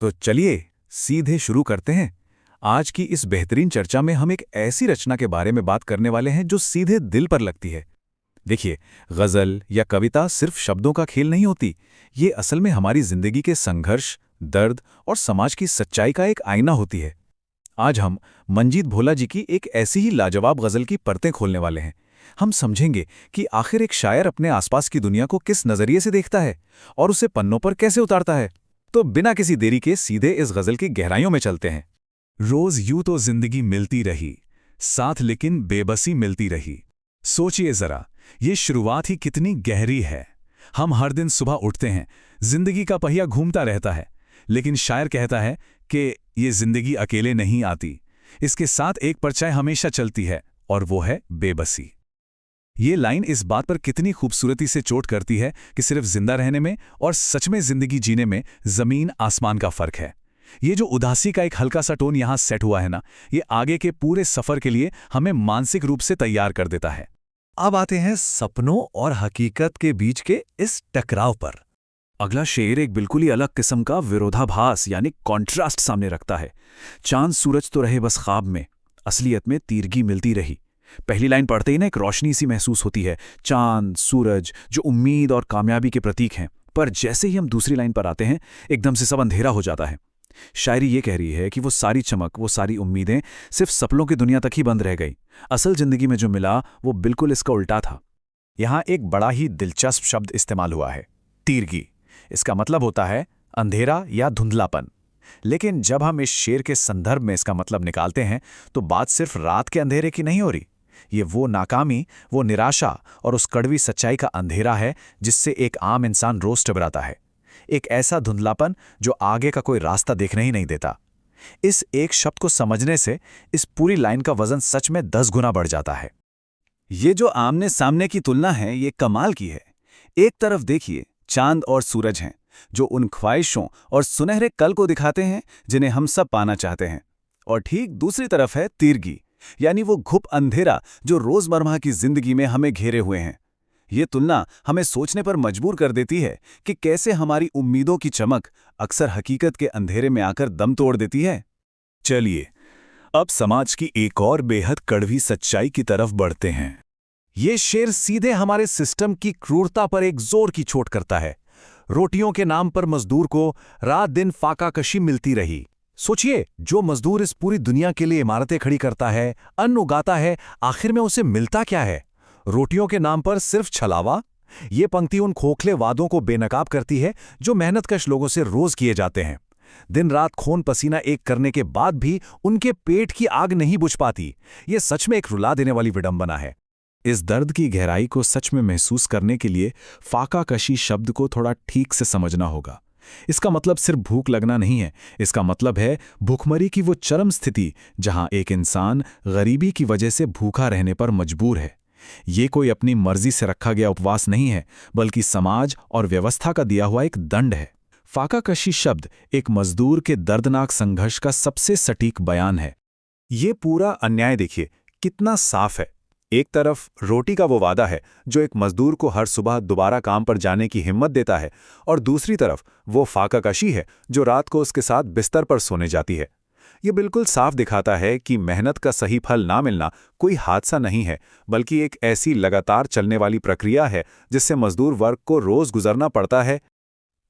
तो चलिए सीधे शुरू करते हैं। आज की इस बेहतरीन चर्चा में हम एक ऐसी रचना के बारे में बात करने वाले हैं जो सीधे दिल पर लगती है। देखिए, गज़ल या कविता सिर्फ शब्दों का खेल नहीं होती। ये असल में हमारी जिंदगी के संघर्ष, दर्द और समाज की सच्चाई का एक आईना होती है। आज हम मंजीत भोला जी की एक ऐसी ही लाजवाब गज़ल की परतें खोलने वाले हैं। हम समझेंगे कि आखिर एक शायर अपने आसपास की दुनिया को किस नज़रिए से देखता है और उसे पन्नों पर कैसे उतारता है। तो बिना किसी देरी के सीधे इस गज़ल की गहराइयों में चलते हैं। रोज यूं तो जिंदगी मिलती रही, साथ लेकिन बेबसी मिलती रही। सोचिए जरा, ये शुरुआत ही कितनी गहरी है। हम हर दिन सुबह उठते हैं, जिंदगी का पहिया घूमता रहता है, लेकिन शायर कहता है कि ये जिंदगी अकेले नहीं आती, इसके साथ एक परछाई हमेशा चलती है, और वो है बेबसी। ये लाइन इस बात पर कितनी खूबसूरती से चोट करती है कि सिर्फ जिंदा रहने में और सच में जिंदगी जीने में जमीन आसमान का फर्क है। ये जो उदासी का एक हल्का सा टोन यहां सेट हुआ है ना, ये आगे के पूरे सफर के लिए हमें मानसिक रूप से तैयार कर देता है। अब आते हैं सपनों और हकीकत के बीच के इस टकराव पर। अगला शेर एक बिल्कुल ही अलग किस्म का विरोधाभास यानी कॉन्ट्रास्ट सामने रखता है। चांद सूरज तो रहे बस ख्वाब में, असलियत में तीरगी मिलती रही। पहली लाइन पढ़ते ही ना एक रोशनी सी महसूस होती है, चांद सूरज जो उम्मीद और कामयाबी के प्रतीक हैं। पर जैसे ही हम दूसरी लाइन पर आते हैं, एकदम से सब अंधेरा हो जाता है। शायरी ये कह रही है कि वो सारी चमक, वो सारी उम्मीदें सिर्फ सपनों की दुनिया तक ही बंद रह गई। असल जिंदगी में जो मिला वो बिल्कुल इसका उल्टा था। यहां एक बड़ा ही दिलचस्प शब्द इस्तेमाल हुआ है, तीरगी। इसका मतलब होता है अंधेरा या धुंधलापन। लेकिन जब हम इस शेर के संदर्भ में इसका मतलब निकालते हैं तो बात सिर्फ रात के अंधेरे की नहीं हो रही। ये वो नाकामी, वो निराशा और उस कड़वी सच्चाई का अंधेरा है जिससे एक आम इंसान रोज टकराता है। एक ऐसा धुंधलापन जो आगे का कोई रास्ता देखने ही नहीं देता। इस एक शब्द को समझने से इस पूरी लाइन का वजन सच में 10 गुना बढ़ जाता है। ये जो आमने सामने की तुलना है, ये कमाल की है। एक तरफ देखिए, चांद और सूरज हैं जो उन ख्वाहिशों और सुनहरे कल को दिखाते हैं जिन्हें हम सब पाना चाहते हैं, और ठीक दूसरी तरफ है तीरगी, यानी वो घुप अंधेरा जो रोजमर्रा की जिंदगी में हमें घेरे हुए हैं। ये तुलना हमें सोचने पर मजबूर कर देती है कि कैसे हमारी उम्मीदों की चमक अक्सर हकीकत के अंधेरे में आकर दम तोड़ देती है। चलिए अब समाज की एक और बेहद कड़वी सच्चाई की तरफ बढ़ते हैं। ये शेर सीधे हमारे सिस्टम की क्रूरता पर एक जोर की चोट करता है। रोटियों के नाम पर मजदूर को रात दिन फाकाकशी मिलती रही। सोचिए, जो मजदूर इस पूरी दुनिया के लिए इमारतें खड़ी करता है, अन्न उगाता है, आखिर में उसे मिलता क्या है? रोटियों के नाम पर सिर्फ छलावा। ये पंक्ति उन खोखले वादों को बेनकाब करती है जो मेहनतकश लोगों से रोज किए जाते हैं। दिन रात खून पसीना एक करने के बाद भी उनके पेट की आग नहीं बुझ पाती। ये सच में एक रुला देने वाली विडंबना है। इस दर्द की गहराई को सच में महसूस करने के लिए फाकाकशी शब्द को थोड़ा ठीक से समझना होगा। इसका मतलब सिर्फ भूख लगना नहीं है, इसका मतलब है भूखमरी की वो चरम स्थिति जहां एक इंसान गरीबी की वजह से भूखा रहने पर मजबूर है। ये कोई अपनी मर्जी से रखा गया उपवास नहीं है, बल्कि समाज और व्यवस्था का दिया हुआ एक दंड है। फाकाकशी शब्द एक मजदूर के दर्दनाक संघर्ष का सबसे सटीक बयान है। ये पूरा अन्याय देखिए कितना साफ है। एक तरफ रोटी का वो वादा है जो एक मजदूर को हर सुबह दोबारा काम पर जाने की हिम्मत देता है, और दूसरी तरफ वो फाकाकशी है जो रात को उसके साथ बिस्तर पर सोने जाती है। ये बिल्कुल साफ दिखाता है कि मेहनत का सही फल ना मिलना कोई हादसा नहीं है, बल्कि एक ऐसी लगातार चलने वाली प्रक्रिया है जिससे मजदूर वर्ग को रोज गुजरना पड़ता है।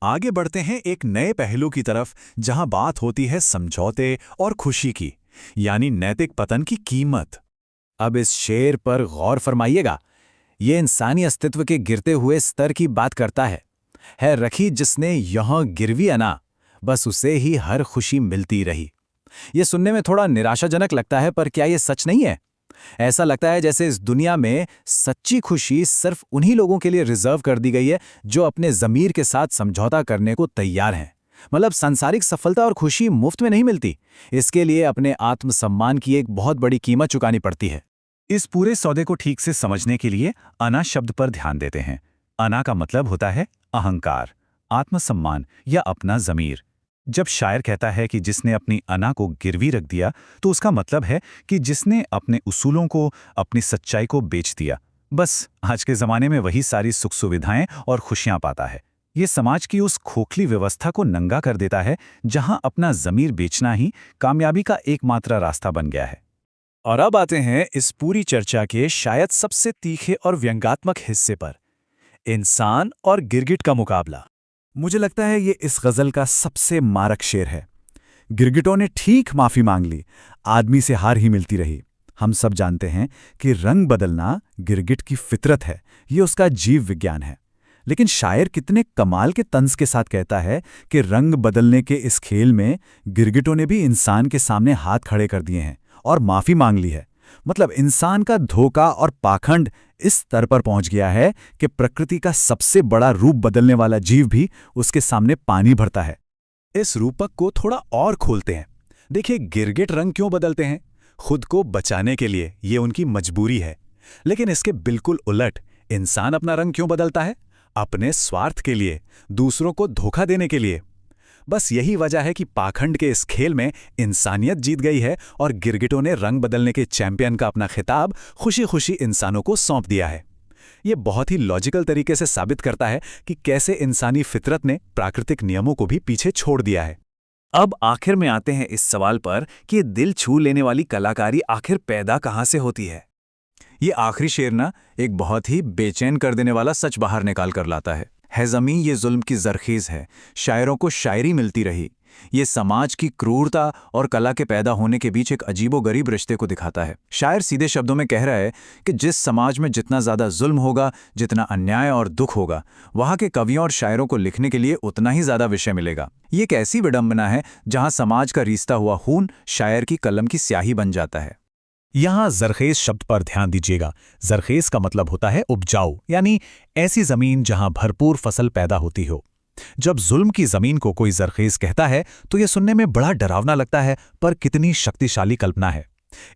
आगे बढ़ते हैं एक नए पहलू की तरफ जहां बात होती है समझौते और खुशी की, यानी नैतिक पतन की कीमत। अब इस शेर पर गौर फरमाइएगा। ये इंसानी अस्तित्व के गिरते हुए स्तर की बात करता है रखी जिसने यहां गिरवी अना, बस उसे ही हर खुशी मिलती रही। ये सुनने में थोड़ा निराशाजनक लगता है, पर क्या ये सच नहीं है? ऐसा लगता है जैसे इस दुनिया में सच्ची खुशी सिर्फ उन्हीं लोगों के लिए रिजर्व कर दी गई है जो अपने ज़मीर के साथ समझौता करने को तैयार हैं। मतलब सांसारिक सफलता और खुशी मुफ्त में नहीं मिलती, इसके लिए अपने आत्मसम्मान की एक बहुत बड़ी कीमत चुकानी पड़ती है। इस पूरे सौदे को ठीक से समझने के लिए अना शब्द पर ध्यान देते हैं। अना का मतलब होता है अहंकार, आत्मसम्मान या अपना ज़मीर। जब शायर कहता है कि जिसने अपनी अना को गिरवी रख दिया, तो उसका मतलब है कि जिसने अपने उसूलों को, अपनी सच्चाई को बेच दिया। बस आज के ज़माने में वही सारी सुख सुविधाएं और खुशियां पाता है। ये समाज की उस खोखली व्यवस्था को नंगा कर देता है जहां अपना ज़मीर बेचना ही कामयाबी का एकमात्र रास्ता बन गया है। और अब आते हैं इस पूरी चर्चा के शायद सबसे तीखे और व्यंग्यात्मक हिस्से पर, इंसान और गिरगिट का मुकाबला। मुझे लगता है ये इस गज़ल का सबसे मारक शेर है। गिरगिटों ने ठीक माफ़ी मांग ली, आदमी से हार ही मिलती रही। हम सब जानते हैं कि रंग बदलना गिरगिट की फितरत है, ये उसका जीव विज्ञान है। लेकिन शायर कितने कमाल के तंज के साथ कहता है कि रंग बदलने के इस खेल में गिरगिटों ने भी इंसान के सामने हाथ खड़े कर दिए हैं और माफ़ी मांग ली है। मतलब इंसान का धोखा और पाखंड इस स्तर पर पहुंच गया है कि प्रकृति का सबसे बड़ा रूप बदलने वाला जीव भी उसके सामने पानी भरता है। इस रूपक को थोड़ा और खोलते हैं। देखिए, गिरगिट रंग क्यों बदलते हैं? खुद को बचाने के लिए, ये उनकी मजबूरी है। लेकिन इसके बिल्कुल उलट इंसान अपना रंग क्यों बदलता है? अपने स्वार्थ के लिए, दूसरों को धोखा देने के लिए। बस यही वजह है कि पाखंड के इस खेल में इंसानियत जीत गई है और गिरगिटों ने रंग बदलने के चैंपियन का अपना खिताब खुशी खुशी इंसानों को सौंप दिया है। ये बहुत ही लॉजिकल तरीके से साबित करता है कि कैसे इंसानी फितरत ने प्राकृतिक नियमों को भी पीछे छोड़ दिया है। अब आखिर में आते हैं इस सवाल पर कि दिल छू लेने वाली कलाकारी आखिर पैदा कहाँ से होती है। ये आखिरी शेर ना एक बहुत ही बेचैन कर देने वाला सच बाहर निकाल कर लाता है ज़मीं ये जुल्म की जरखेज है, शायरों को शायरी मिलती रही। ये समाज की क्रूरता और कला के पैदा होने के बीच एक अजीबोगरीब रिश्ते को दिखाता है। शायर सीधे शब्दों में कह रहा है कि जिस समाज में जितना ज़्यादा जुल्म होगा, जितना अन्याय और दुख होगा, वहाँ के कवियों और शायरों को लिखने के लिए उतना ही ज़्यादा विषय मिलेगा। ये एक ऐसी विडंबना है जहाँ समाज का रिश्ता हुआ खून शायर की कलम की स्याही बन जाता है। यहाँ जरखेज शब्द पर ध्यान दीजिएगा। जरखेज का मतलब होता है उपजाऊ, यानी ऐसी जमीन जहां भरपूर फसल पैदा होती हो। जब जुल्म की जमीन को कोई जरखेज कहता है तो यह सुनने में बड़ा डरावना लगता है, पर कितनी शक्तिशाली कल्पना है।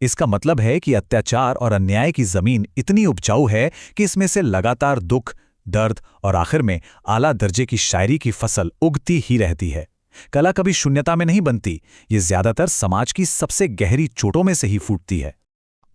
इसका मतलब है कि अत्याचार और अन्याय की जमीन इतनी उपजाऊ है कि इसमें से लगातार दुख, दर्द और आखिर में आला दर्जे की शायरी की फसल उगती ही रहती है। कला कभी शून्यता में नहीं बनती, ये ज्यादातर समाज की सबसे गहरी चोटों में से ही फूटती है।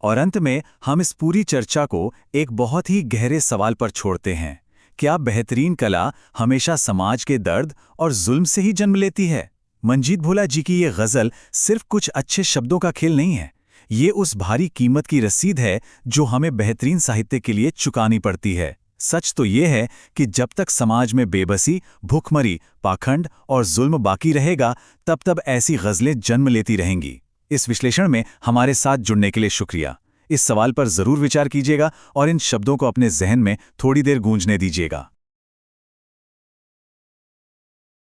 और अंत में हम इस पूरी चर्चा को एक बहुत ही गहरे सवाल पर छोड़ते हैं। क्या बेहतरीन कला हमेशा समाज के दर्द और जुल्म से ही जन्म लेती है? मंजीत भोला जी की ये गज़ल सिर्फ कुछ अच्छे शब्दों का खेल नहीं है, ये उस भारी कीमत की रसीद है जो हमें बेहतरीन साहित्य के लिए चुकानी पड़ती है। सच तो ये है कि जब तक समाज में बेबसी, भूखमरी, पाखंड और जुल्म बाकी रहेगा, तब तब ऐसी गज़लें जन्म लेती रहेंगी। इस विश्लेषण में हमारे साथ जुड़ने के लिए शुक्रिया। इस सवाल पर ज़रूर विचार कीजिएगा और इन शब्दों को अपने ज़हन में थोड़ी देर गूंजने दीजिएगा।